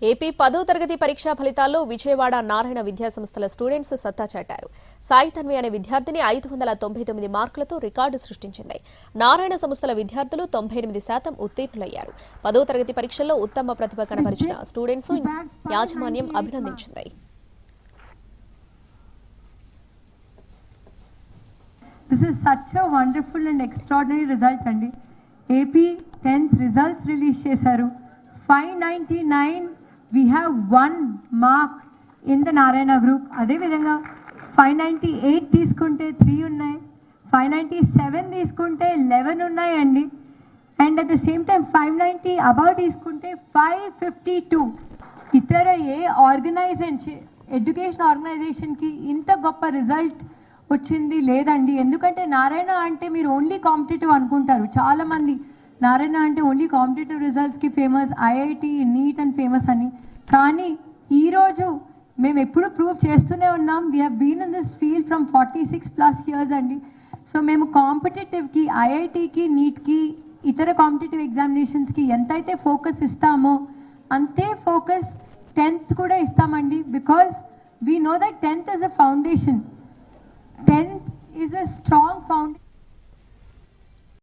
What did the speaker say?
AP 10వ తరగతి పరీక్షా ఫలితాల్లో విజయవాడ నారాయణ విద్యాసంస్థల స్టూడెంట్స్ సత్తా చాటారు. సాయి తన్వి అనే విద్యార్థిని 599 మార్కులతో రికార్డు సృష్టించింది. నారాయణ సంస్థల విద్యార్థులు 98% ఉత్తీర్ణులయ్యారు. 10వ తరగతి పరీక్షల్లో ఉత్తమ ప్రతిభ కనబరిచిన స్టూడెంట్స్ యాజమాన్యం అభినందించింది. This is such a wonderful and extraordinary result andi. AP 10th results release chesaru. 599 we have 1 mark in the Narayana group. Ade vidhanga 598 తీసుకుంటే 3 ఉన్నాయి, 597 తీసుకుంటే 11 ఉన్నాయి అండి. And at the same time 590 above తీసుకుంటే 552. ఇతర ఏ ఆర్గనైజేషన్ ఎడ్యుకేషన్ ఆర్గనైజేషన్కి ఇంత గొప్ప result వచ్చింది లేదండి. ఎందుకంటే నారాయణ అంటే మీరు ఓన్లీ కాంపిటేటివ్ అనుకుంటారు చాలామంది. నారాయణ అంటే ఓన్లీ కాంపిటేటివ్ రిజల్ట్స్కి famous, IIT NEET and famous అని. కానీ ఈరోజు మేము ఎప్పుడు ప్రూవ్ చేస్తూనే ఉన్నాం. We have been in this field from 46+ years అండి. సో మేము కాంపిటేటివ్కి, ఐఐటికి, నీట్కి, ఇతర కాంపిటేటివ్ ఎగ్జామినేషన్స్కి ఎంతైతే ఫోకస్ ఇస్తామో అంతే ఫోకస్ 10th కూడా ఇస్తామండి. Because we know that 10th is a foundation. 10th is a strong foundation.